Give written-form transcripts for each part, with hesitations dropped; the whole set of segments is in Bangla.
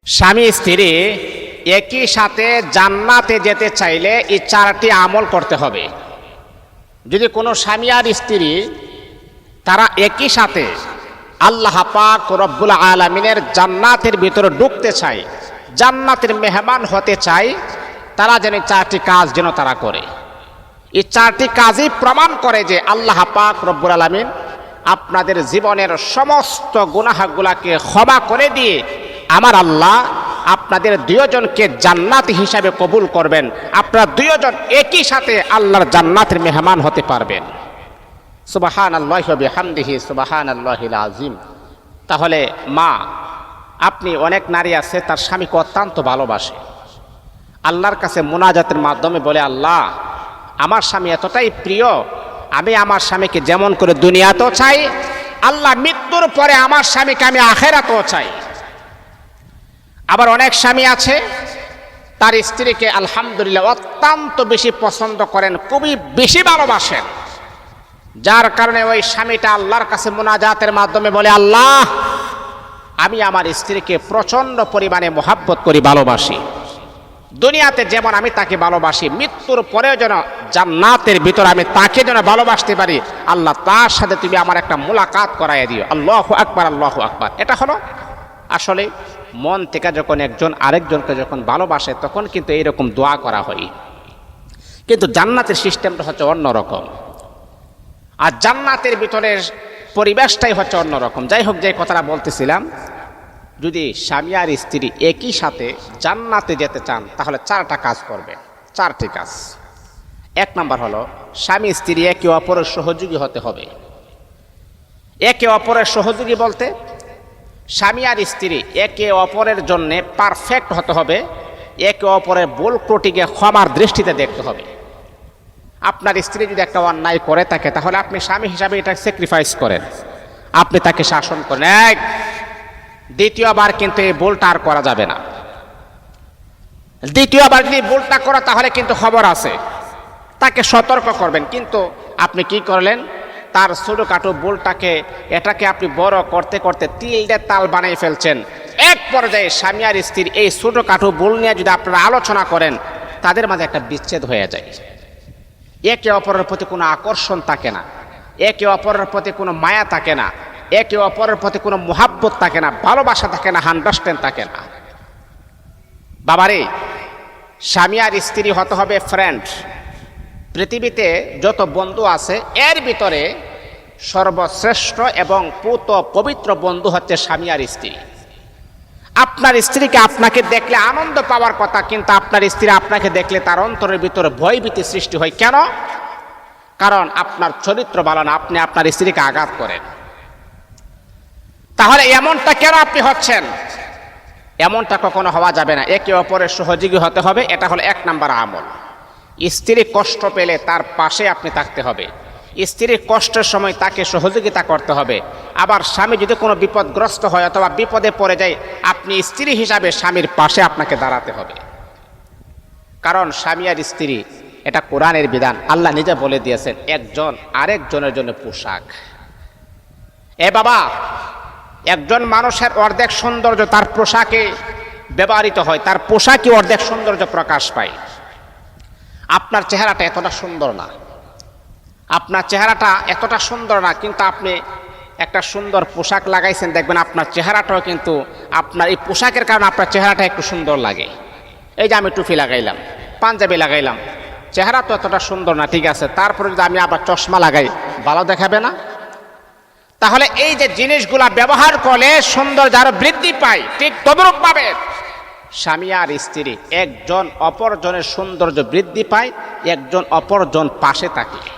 স্বামী স্ত্রী একই সাথে জান্নাতে যেতে চাইলে এই চারটি আমল করতে হবে। যদি কোনো স্বামী আর স্ত্রী তারা একই সাথে আল্লাহ পাক রব্বুল আলামিনের জান্নাতের ভিতরে ঢুকতে চায়, জান্নাতের মেহমান হতে চায়, তারা যেন চারটি কাজ যেন তারা করে। এই চারটি কাজই প্রমাণ করে যে আল্লাহ পাক রব্বুল আলামিন আপনাদের জীবনের সমস্ত গুনাহগুলোকে ক্ষমা করে দিয়ে আমার আল্লাহ আপনাদের দুইজনকে জান্নাতি হিসাবে কবুল করবেন। আপনারা দুইজন একই সাথে আল্লাহর জান্নাতের মেহমান হতে পারবেন। সুবহানাল্লাহি ওয়া বিহামদিহি সুবহানাল্লাহিল আযীম। তাহলে মা, আপনি অনেক নারী আছে তার স্বামীকে অত্যন্ত ভালোবাসে, আল্লাহর কাছে মুনাজাতের মাধ্যমে বলে, আল্লাহ আমার স্বামী এতটাই প্রিয়, আমি আমার স্বামীকে যেমন করে দুনিয়াতেও চাই, আল্লাহ মৃত্যুর পরে আমার স্বামীকে আমি আখিরাতেও চাই। আবার অনেক স্বামী আছে তার স্ত্রীকে আলহামদুলিল্লাহ অত্যন্ত বেশি পছন্দ করেন, খুবই বেশি ভালোবাসেন, যার কারণে ওই স্বামীটা আল্লাহর কাছে মুনাজাতের মাধ্যমে বলে, আল্লাহ আমি আমার স্ত্রীকে প্রচণ্ড পরিমাণে মহাব্বত করি, ভালোবাসি, দুনিয়াতে যেমন আমি তাকে ভালোবাসি, মৃত্যুর পরেও যেন জান্নাতের ভিতরে আমি তাকে যেন ভালোবাসতে পারি। আল্লাহ তার সাথে তুমি আমার একটা মুলাকাত করাইয়া দিও। আল্লাহু আকবার, আল্লাহু আকবার। এটা হলো আসলে মন থেকে যখন একজন আরেকজনকে যখন ভালোবাসে তখন কিন্তু এইরকম দোয়া করা হয়। কিন্তু জান্নাতের সিস্টেমটা হচ্ছে অন্যরকম, আর জান্নাতের ভিতরের পরিবেশটাই হচ্ছে অন্যরকম। যাই হোক, যে কথাটা বলতেছিলাম, যদি স্বামী আর স্ত্রী একই সাথে জান্নাতে যেতে চান তাহলে চারটা কাজ করবে, চারটি কাজ। এক নাম্বার হলো স্বামী স্ত্রী একে অপরের সহযোগী হতে হবে। একে অপরের সহযোগী বলতে স্বামী আর স্ত্রী একে অপরের জন্যে পারফেক্ট হতে হবে, একে অপরের ভুল ত্রুটিকে ক্ষমার দৃষ্টিতে দেখতে হবে। আপনার স্ত্রী যদি একটা অন্যায় করে থাকে তাহলে আপনি স্বামী হিসাবে এটা স্যাক্রিফাইস করেন, আপনি তাকে শাসন করেন, দ্বিতীয়বার কিন্তু এই ভুলটা আর করা যাবে না। দ্বিতীয়বার যদি ভুলটা করা তাহলে কিন্তু খবর আছে, তাকে সতর্ক করবেন। কিন্তু আপনি কি করলেন, তার ছোটখাটো ভুলটাকে এটাকে আপনি বড় করতে করতে তিলদের তাল বানিয়ে ফেলছেন। এক পর্যায়ে স্বামী আর স্ত্রীর এই ছোটখাটো ভুল নিয়ে যদি আপনারা আলোচনা করেন তাদের মাঝে একটা বিচ্ছেদ হয়ে যায়। একে অপরের প্রতি কোনো আকর্ষণ থাকে না, একে অপরের প্রতি কোনো মায়া থাকে না, একে অপরের প্রতি কোনো মুহাব্বত থাকে না, ভালোবাসা থাকে না, আন্ডারস্ট্যান্ড থাকে না। বাবারে, স্বামী আর স্ত্রী হতে হবে ফ্রেন্ড। পৃথিবীতে যত বন্ধু আছে এর ভিতরে সর্বশ্রেষ্ঠ এবং পুত পবিত্র বন্ধু হচ্ছে স্বামী আর স্ত্রী। আপনার স্ত্রীকে আপনাকে দেখলে আনন্দ পাওয়ার কথা, কিন্তু আপনার স্ত্রী আপনাকে দেখলে তার অন্তরের ভিতরে ভয়ভীতি সৃষ্টি হয়। কেন? কারণ আপনার চরিত্র ভালো না, আপনি আপনার স্ত্রীকে আঘাত করেন। তাহলে এমনটা কেন আপনি হচ্ছেন? এমনটা কখনো হওয়া যাবে না। একে অপরের সহযোগী হতে হবে, এটা হলো এক নাম্বার আমল। স্ত্রী কষ্ট পেলে তার পাশে আপনি থাকতে হবে, স্ত্রীর কষ্টের সময় তাকে সহযোগিতা করতে হবে। আবার স্বামী যদি কোনো বিপদগ্রস্ত হয় অথবা বিপদে পড়ে যায়, আপনি স্ত্রী হিসাবে স্বামীর পাশে আপনাকে দাঁড়াতে হবে। কারণ স্বামী আর স্ত্রী এটা কোরআনের বিধান, আল্লাহ নিজে বলে দিয়েছেন একজন আরেকজনের জন্য পোশাক। বাবা, একজন মানুষের অর্ধেক সৌন্দর্য তার পোশাকে ব্যবহৃত হয়, তার পোশাকই অর্ধেক সৌন্দর্য প্রকাশ পায়। আপনার চেহারাটা এতটা সুন্দর না, আপনার চেহারাটা এতটা সুন্দর না, কিন্তু আপনি একটা সুন্দর পোশাক লাগাইছেন, দেখবেন আপনার চেহারাটাও কিন্তু আপনার এই পোশাকের কারণে আপনার চেহারাটা একটু সুন্দর লাগে। এই যে আমি টুপি লাগাইলাম, পাঞ্জাবি লাগাইলাম, চেহারা তো এতটা সুন্দর না, ঠিক আছে, তারপরে যদি আমি আবার চশমা লাগাই, ভালো দেখাবে না? তাহলে এই যে জিনিসগুলা ব্যবহার করলে সৌন্দর্য আরো বৃদ্ধি পায়, ঠিক তদরূপভাবে স্বামী আর স্ত্রী একজন অপরজনের সৌন্দর্য বৃদ্ধি পায় একজন অপরজন পাশে থাকলে।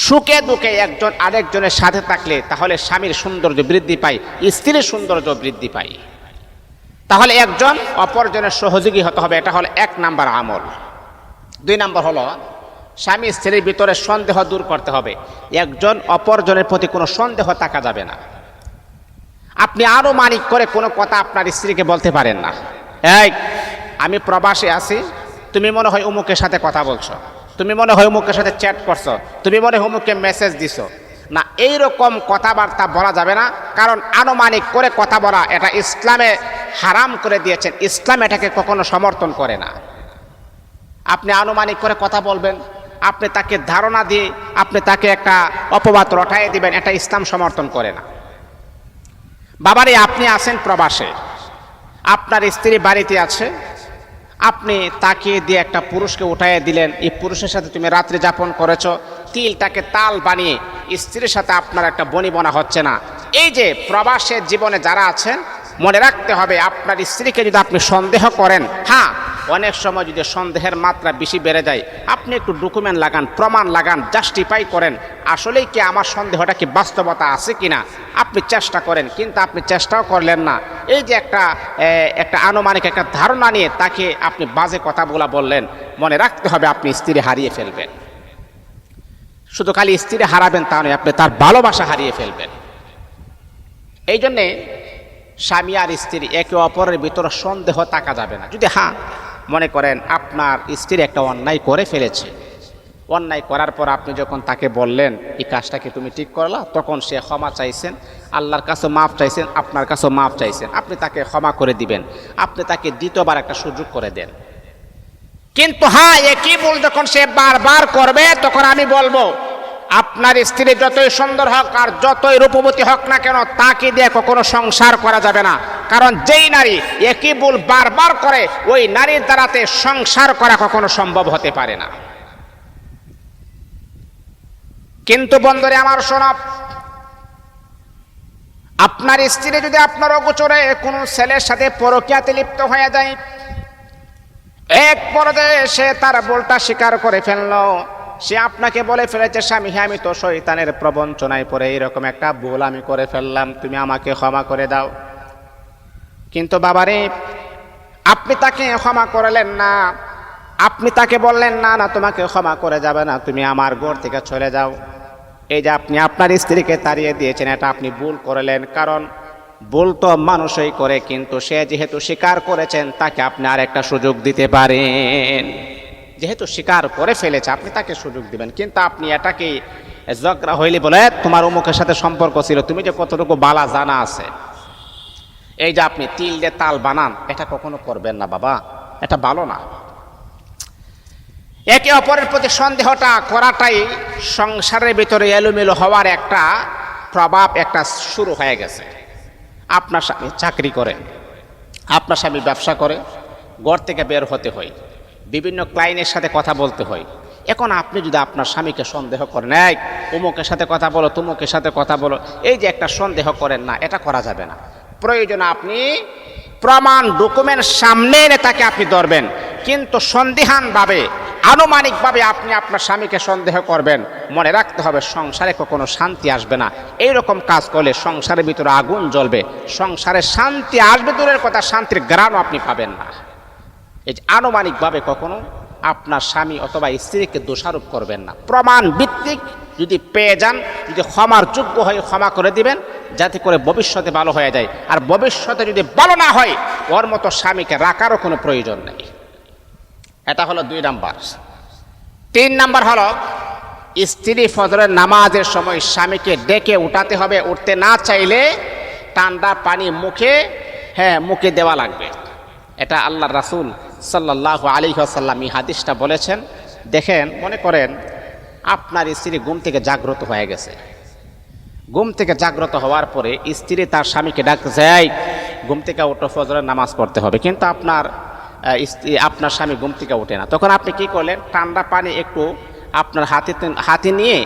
সুখে দুঃখে একজন আরেকজনের সাথে থাকলে তাহলে স্বামীর সৌন্দর্য বৃদ্ধি পায়, স্ত্রীর সৌন্দর্য বৃদ্ধি পায়। তাহলে একজন অপরজনের সহযোগী হতে হবে, এটা হলো এক নাম্বার আমল। দুই নাম্বার হলো স্বামী স্ত্রীর ভিতরে সন্দেহ দূর করতে হবে। একজন অপরজনের প্রতি কোনো সন্দেহ থাকা যাবে না। আপনি আনুমানিক করে কোনো কথা আপনার স্ত্রীকে বলতে পারেন না। আমি প্রবাসে আছি, তুমি মনে হয় অমুকের সাথে কথা বলছো, তুমি মনে হয় অমুকের সাথে চ্যাট করছো, তুমি মনে হয় অমুককে মেসেজ দিছো না, এইরকম কথাবার্তা বলা যাবে না। কারণ আনুমানিক করে কথা বলা এটা ইসলামে হারাম করে দিয়েছেন। ইসলাম এটাকে কখনো সমর্থন করে না। আপনি আনুমানিক করে কথা বলবেন, আপনি তাকে ধারণা দিয়ে আপনি তাকে একটা অপবাদ রটাইয়ে দিবেন, এটা ইসলাম সমর্থন করে না। বাবারে, আপনি আছেন প্রবাসে, আপনার স্ত্রী বাড়িতে আছে, আপনি তাকে দিয়ে একটা পুরুষকে উঠাইয়ে দিলেন, এই পুরুষের সাথে তুমি রাত্রি যাপন করেছো, তিলটাকে তাল বানিয়ে স্ত্রীর সাথে আপনার একটা বনিবনা হচ্ছে না। এই যে প্রবাসের জীবনে যারা আছেন, মনে রাখতে হবে আপনার স্ত্রীকে যদি আপনি সন্দেহ করেন, হ্যাঁ অনেক সময় যদি সন্দেহের মাত্রা বেশি বেড়ে যায়, আপনি একটু ডকুমেন্ট লাগান, প্রমাণ লাগান, জাস্টিফাই করেন আসলেই কি আমার সন্দেহটা কি বাস্তবতা আছে কিনা, আপনি চেষ্টা করেন। কিন্তু আপনি চেষ্টাও করলেন না, এই যে একটা আনুমানিক একটা ধারণা নিয়ে তাকে আপনি বাজে কথাগুলো বললেন, মনে রাখতে হবে আপনি স্ত্রী হারিয়ে ফেলবেন। শুধু খালি স্ত্রী হারাবেন তা নয়, আপনি তার ভালোবাসা হারিয়ে ফেলবেন। এই জন্যে স্বামী আর স্ত্রী একে অপরের ভিতরে সন্দেহ থাকা যাবে না। যদি হ্যাঁ মনে করেন আপনার স্ত্রী একটা অন্যায় করে ফেলেছে, অন্যায় করার পর আপনি যখন তাকে বললেন এই কাজটা কি তুমি ঠিক করলা, তখন সে ক্ষমা চাইছেন, আল্লাহর কাছে মাফ চাইছেন, আপনার কাছেও মাফ চাইছেন, আপনি তাকে ক্ষমা করে দিবেন, আপনি তাকে দ্বিতীয়বার একটা সুযোগ করে দেন। কিন্তু হ্যাঁ একই ভুল যখন সে বারবার করবে, তখন আমি বলবো আপনার স্ত্রী যতই সুন্দর হোক আর যতই রূপবতী হোক না কেন, তাকে দিয়ে কখনো সংসার করা যাবে না। কারণ যেই নারী একই ভুল বারবার করে, ওই নারীর দ্বারাতে সংসার করা কখনো সম্ভব হতে পারে না। কিন্তু বন্ধুরে আমার শোনো, আপনার স্ত্রী যদি আপনার অগোচরে কোনো ছেলের সাথে পরকীয়াতে লিপ্ত হয়ে যায়, এক পর্যায়ে সে তার ভুলটা স্বীকার করে ফেললো, সে আপনাকে বলে ফেলেছে স্বামী হ্যাঁ আমি তো শয়তানের প্রবঞ্চনায় পড়ে এরকম একটা ভুল আমি করে ফেললাম, তুমি আমাকে ক্ষমা করে দাও। কিন্তু বাবারে, আপনি তাকে ক্ষমা করলেন না, আপনি তাকে বললেন না না তোমাকে ক্ষমা করে যাবে না, তুমি আমার ঘর থেকে চলে যাও। এই যে আপনি আপনার স্ত্রীকে তাড়িয়ে দিয়েছেন, এটা আপনি ভুল করলেন। কারণ ভুল তো মানুষই করে, কিন্তু সে যেহেতু স্বীকার করেছেন, তাকে আপনি আর একটা সুযোগ দিতে পারেন। যেহেতু স্বীকার করে ফেলেছে, আপনি তাকে সুযোগ দিবেন। কিন্তু আপনি এটাকে ঝগড়া হইলে বলে তোমার অমুকের সাথে সম্পর্ক ছিল, তুমি যে কতটুকু বালা জানা আছে, এই যে আপনি তিল দিয়ে তাল বানান, এটা কখনো করবেন না বাবা, এটা ভালো না। একে অপরের প্রতি সন্দেহটা করাটাই সংসারের ভিতরে এলোমেলো হওয়ার একটা প্রভাব একটা শুরু হয়ে গেছে। আপনার স্বামী চাকরি করে, আপনার স্বামী ব্যবসা করে, ঘর থেকে বের হতে হয়, বিভিন্ন ক্লায়েন্টের সাথে কথা বলতে হয়। এখন আপনি যদি আপনার স্বামীকে সন্দেহ করেন, এই অমুকের সাথে কথা বলো, তমুকের সাথে কথা বলো, এই যে একটা সন্দেহ করেন না, এটা করা যাবে না। প্রয়োজনে আপনি প্রমাণ ডকুমেন্ট সামনে এনে তাকে আপনি ধরবেন, কিন্তু সন্দেহানভাবে আনুমানিকভাবে আপনি আপনার স্বামীকে সন্দেহ করবেন, মনে রাখতে হবে সংসারে কখনো শান্তি আসবে না। এইরকম কাজ করলে সংসারের ভিতরে আগুন জ্বলবে, সংসারে শান্তি আসবে দূরের কথা, শান্তির গ্রামও আপনি পাবেন না। এই যে আনুমানিকভাবে কখনো আপনার স্বামী অথবা স্ত্রীকে দোষারোপ করবেন না। প্রমাণ ভিত্তিক যদি পেয়ে যান, যদি ক্ষমার যোগ্য হয় ক্ষমা করে দিবেন, যাতে করে ভবিষ্যতে ভালো হয়ে যায়। আর ভবিষ্যতে যদি ভালো না হয়, ওর মতো স্বামীকে রাখারও কোনো প্রয়োজন নেই। এটা হলো 2 নাম্বার। 3 নাম্বার হলো স্ত্রী ফজরের নামাজের সময় স্বামীকে ডেকে উঠাতে হবে। উঠতে না চাইলে ঠান্ডা পানি মুখে দেওয়া লাগবে। এটা আল্লাহ রাসূল সাল্লাল্লাহু আলাইহি ওয়াসাল্লাম এই হাদিসটা বলেছেন। দেখেন, মনে করেন আপনার স্ত্রী ঘুম থেকে জাগ্রত হয়ে গেছে, ঘুম থেকে জাগ্রত হওয়ার পরে স্ত্রী তার স্বামীকে ডাকতে যায়, ঘুম থেকে উঠো, ফজরের নামাজ পড়তে হবে। কিন্তু আপনার স্বামী ঘুম থেকে ওঠে না। তখন আপনি কি করলেন, ঠান্ডা পানি একটু আপনার হাতে নিয়ে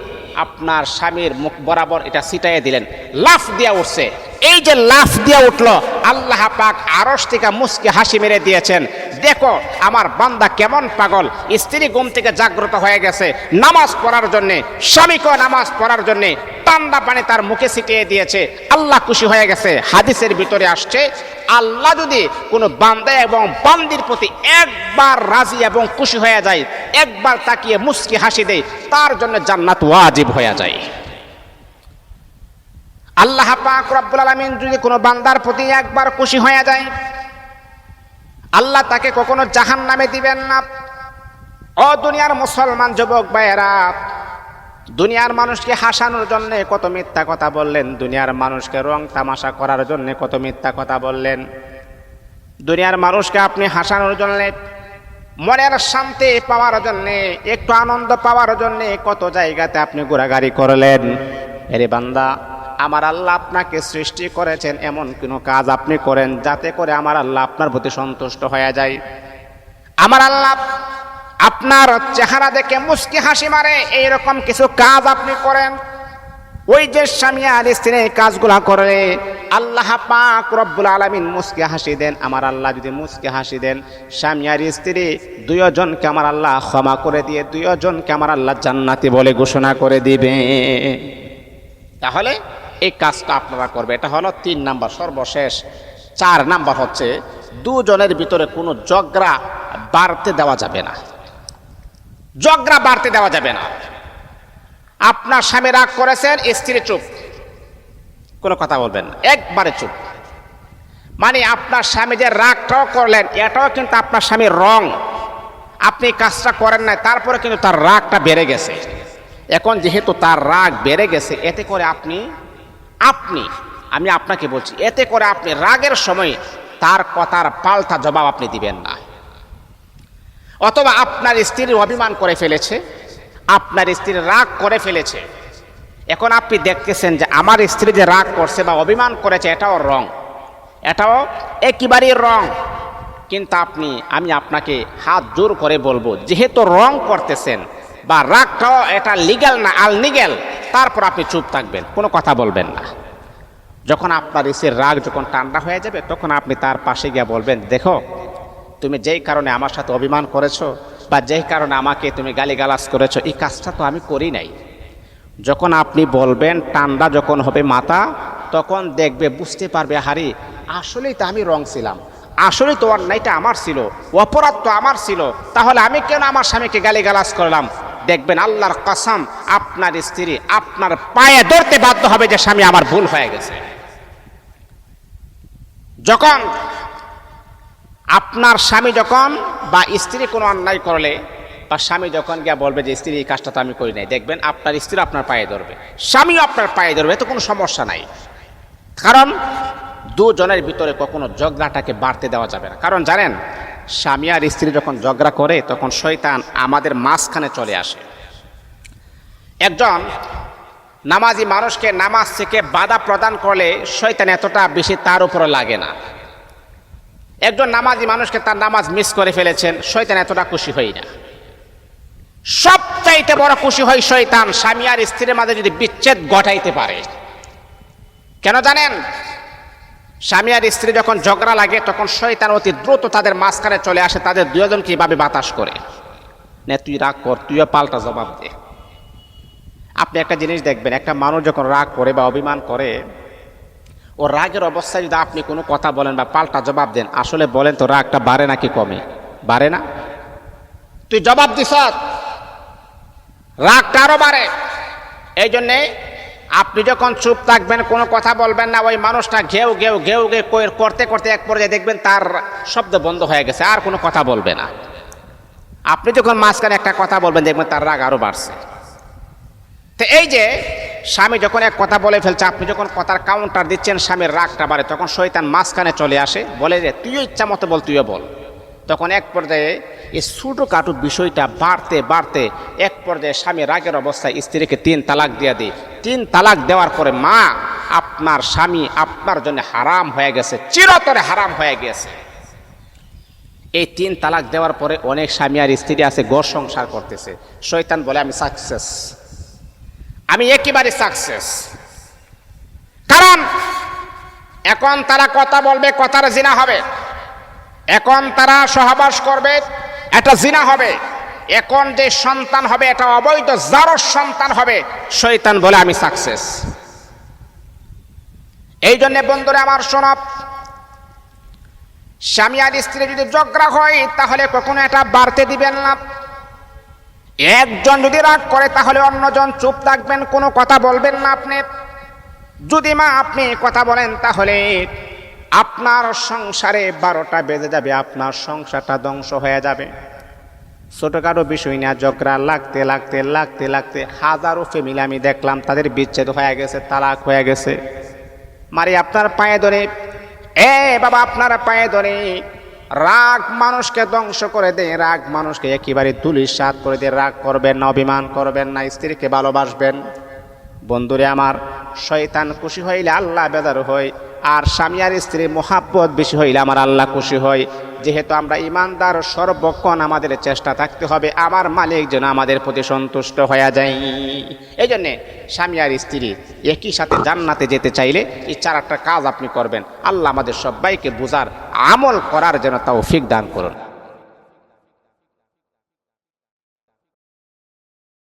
আপনার স্বামীর মুখ বরাবর এটা ছিটাইয়ে দিলেন, লাফ দিয়া উঠছে। এই যে লাফ দিয়া উঠলো, আল্লাহ পাক আরশ থেকে মুচকি হাসি মেরে দিয়েছেন, দেখো আমার বান্দা কেমন পাগল। স্ত্রী ঘুম থেকে জাগ্রত হয়ে গেছে নামাজ পড়ার জন্যে, স্বামীকে নামাজ পড়ার জন্যে ঠান্ডা পানি তার মুখে ছিটিয়ে দিয়েছে, আল্লাহ খুশি হয়ে গেছে। হাদিসের ভিতরে আসছে, আল্লাহ যদি কোনো বান্দা এবং বান্দির প্রতি একবার রাজি এবং খুশি হয়ে যায়, একবার তাকিয়ে মুচকি হাসি দেয়, তার জন্য জান্নাত ওয়াজিব হয়ে যায়। আল্লাহ পাক রব্বুল আলামিন যদি কোনো বান্দার প্রতি একবার খুশি হয়ে যায়, আল্লাহ তাকে কখনো জাহান্নামে দিবেন না। ও দুনিয়ার মুসলমান যুবক ভাইয়েরা, দুনিয়ার মানুষকে হাসানোর জন্য কত মিথ্যা কথা বললেন, দুনিয়ার মানুষকে রং তামাশা করার জন্য কত মিথ্যা কথা বললেন। দুনিয়ার মানুষকে আপনি হাসানোর জন্যে, মনের শান্তি পাওয়ার জন্যে, একটু আনন্দ পাওয়ার জন্যে কত জায়গাতে আপনি ঘোরাঘুরি করলেন। এরে বান্দা, আমার আল্লাহ আপনাকে সৃষ্টি করেছেন, এমন কোনো কাজ আপনি করেন যাতে করে আমার আল্লাহ আপনার প্রতি সন্তুষ্ট হয়ে যায়। আমার আল্লাহ আপনার চেহারা দেখে মুস্কি হাসি মারে, এইরকম কিছু কাজ আপনি করেন। ওই যে স্বামী আর স্ত্রী এই কাজগুলা করে আল্লাহ পাক রব্বুল আলামিন মুস্কি হাসি দেন। আমার আল্লাহ যদি মুস্কি হাসি দেন, স্বামী আর স্ত্রী দুইজনকে আমার আল্লাহ ক্ষমা করে দিয়ে দুইজনকে আমার আল্লাহ জান্নাতি বলে ঘোষণা করে দিবে। তাহলে এই কাজটা আপনারা করবে। এটা হলো 3 নাম্বার, সর্বশেষ। 4 নাম্বার হচ্ছে দুজনের ভিতরে কোনো ঝগড়া বাড়তে দেওয়া যাবে না। ঝগড়া বাড়তে দেওয়া যাবে না। আপনার স্বামী রাগ করেছেন, স্ত্রী চুপ, কোনো কথা বলবেন না, একবারে চুপ। মানে আপনার স্বামী যে রাগটাও করলেন, এটাও কিন্তু আপনার স্বামীর রং। আপনি কাজটা করেন নাই, তারপরে কিন্তু তার রাগটা বেড়ে গেছে। এখন যেহেতু তার রাগ বেড়ে গেছে, এতে করে আমি আপনাকে বলছি, এতে করে আপনি রাগের সময় তার কথার পাল্টা জবাব আপনি দিবেন না। অথবা আপনার স্ত্রী অভিমান করে ফেলেছে, আপনার স্ত্রী রাগ করে ফেলেছে, এখন আপনি দেখতেছেন যে আমার স্ত্রী যে রাগ করছে বা অভিমান করেছে এটাও রং, এটাও একেবারেই রং। কিন্তু আমি আপনাকে হাত জোর করে বলবো, যেহেতু রং করতেছেন বা রাগটাও এটা লিগ্যাল না, আনলিগ্যাল, তারপর আপনি চুপ থাকবেন, কোনো কথা বলবেন না। যখন আপনার স্ত্রীর রাগ যখন ঠান্ডা হয়ে যাবে, তখন আপনি তার পাশে গিয়ে বলবেন, দেখো তুমি যেই কারণে আমার সাথে অভিমান করেছো বা যেই কারণে আমাকে তুমি গালিগালাজ করেছো, এই কাজটা তো আমি করি নাই। যখন আপনি বলবেন, ঠান্ডা যখন হবে মাথা, তখন দেখবে, বুঝতে পারবে, হারি আসলেই তো আমি রং ছিলাম, আসলেই তো অন্যায়টা আমার ছিল, অপরাধ তো আমার ছিল, তাহলে আমি কেন আমার স্বামীকে গালিগালাজ করলাম। দেখবেন আল্লাহর কসম, আপনার স্ত্রী আপনার পায়ে ধরতে বাধ্য হবে যে স্বামী আমার ভুল হয়ে গেছে। যখন আপনার স্বামী যখন বা স্ত্রী কোনো অন্যায় করলে বা স্বামী যখন গিয়া বলবে যে স্ত্রী এই কাজটা তো আমি করি নাই, দেখবেন আপনার স্ত্রী আপনার পায়ে ধরবে, স্বামীও আপনার পায়ে ধরবে, এতে কোনো সমস্যা নাই। কারণ দুজনের ভিতরে কখনো ঝগড়াটাকে বাড়তে দেওয়া যাবে না। কারণ জানেন, স্বামী আর স্ত্রী যখন ঝগড়া করে তখন শয়তান আমাদের মাঝখানে চলে আসে। একজন নামাজি মানুষকে নামাজ থেকে বাধা প্রদান করলে শয়তান এতটা বেশি তার উপরে লাগে না। একজন নামাজি মানুষকে তার নামাজ মিস করে ফেলেছেন, শয়তান এতটা খুশি হয় না। সবচাইতে বড় খুশি হয় শয়তান স্বামী আর স্ত্রীর মাঝে যদি বিচ্ছেদ ঘটাইতে পারে। কেন জানেন? স্বামী আর স্ত্রী যখন ঝগড়া লাগে তখন শয়তান অতি দ্রুত তাদের মাঝখানে চলে আসে, তাদের দুজনকে এভাবে বাতাস করে, নে তুই রাগ কর, তুইও পাল্টা জবাব দে। আপনি একটা জিনিস দেখবেন, একটা মানুষ যখন রাগ করে বা অভিমান করে, ও রাগের অবস্থায় যদি আপনি কোনো কথা বলেন বা পাল্টা জবাব দেন, আসলে বলেন তো রাগটা বাড়ে নাকি কমে? বাড়ে না? তুই জবাব দিস, রাগটা আরো বাড়ে। এই জন্যে আপনি যখন চুপ থাকবেন, কোনো কথা বলবেন না, ওই মানুষটা ঘেউ ঘেউ ঘেউ ঘেউ করতে করতে এক পর্যায়ে দেখবেন তার শব্দ বন্ধ হয়ে গেছে, আর কোনো কথা বলবে না। আপনি যখন মাঝখানে একটা কথা বলবেন, দেখবেন তার রাগ আরো বাড়ছে। তো এই যে স্বামী যখন এক কথা বলে ফেলছে, আপনি যখন কথার কাউন্টার দিচ্ছেন, স্বামীর রাগটা বাড়ে, তখন শয়তান মাঝখানে চলে আসে, বলে যে তুইও ইচ্ছা মতো বল, তুইও বল। তখন এক পর্যায়ে এই ছোটোখাটো বিষয়টা বাড়তে বাড়তে এক পর্যায়ে স্বামী রাগের অবস্থায় স্ত্রীকে 3 তালাক দিয়ে দিই। 3 তালাক দেওয়ার পরে মা, আপনার স্বামী আপনার জন্য হারাম হয়ে গেছে, চিরতরে হারাম হয়ে গেছে। এই 3 তালাক দেওয়ার পরে অনেক স্বামী আর স্ত্রী আছে ঘর সংসার করতেছে। শয়তান বলে আমি সাকসেস, আমি একেবারে সাকসেস। কারণ এখন তারা কথা বলবে, কথার জিনা হবে। এখন তারা সহবাস করবে, এটা জিনা হবে। এখন যে সন্তান হবে এটা অবৈধ জারজ সন্তান হবে। শয়তান বলে আমি সাকসেস। এই জন্য বন্ধুরা আমার শোনো, স্বামী আর স্ত্রী যদি ঝগড়া হয় তাহলে কখনো এটা বাড়তে দিবেন না। একজন যদি রাগ করে তাহলে অন্যজন চুপ থাকবেন, কোনো কথা বলবেন না। আপনি যদি আপনি কথা বলেন তাহলে আপনার সংসারে 12টা বেজে যাবে, আপনার সংসারটা ধ্বংস হয়ে যাবে। ছোটখাটো বিষয় না ঝগড়া লাগতে লাগতে লাগতে লাগতে হাজারো ফ্যামিলি আমি দেখলাম তাদের বিচ্ছেদ হয়ে গেছে, তালাক হয়ে গেছে। মারি আপনার পায়ে ধরে, এ বাবা আপনার পায়ে ধরে রাগ মানুষকে ধ্বংস করে দেয়, রাগ মানুষকে একেবারে ধূলিসাৎ করে দিয়ে। রাগ করবেন না, অভিমান করবেন না, স্ত্রীকে ভালোবাসবেন। বন্ধুরে আমার, শয়তান খুশি হইলে আল্লাহ বেজার হয়, আর স্বামী আর স্ত্রী মোহাব্বত বেশি হইলে আমার আল্লাহ খুশি হয়। যেহেতু আমরা ইমানদার, সর্বক্ষণ আমাদের চেষ্টা থাকতে হবে আমার মালিক যেন আমাদের প্রতি সন্তুষ্ট হয়ে যায়। এই জন্যে স্বামী আর স্ত্রী একই সাথে জান্নাতে যেতে চাইলে এই 4টা কাজ আপনি করবেন। আল্লাহ আমাদের সবাইকে বুঝার, আমল করার যেন তৌফিক দান করুন।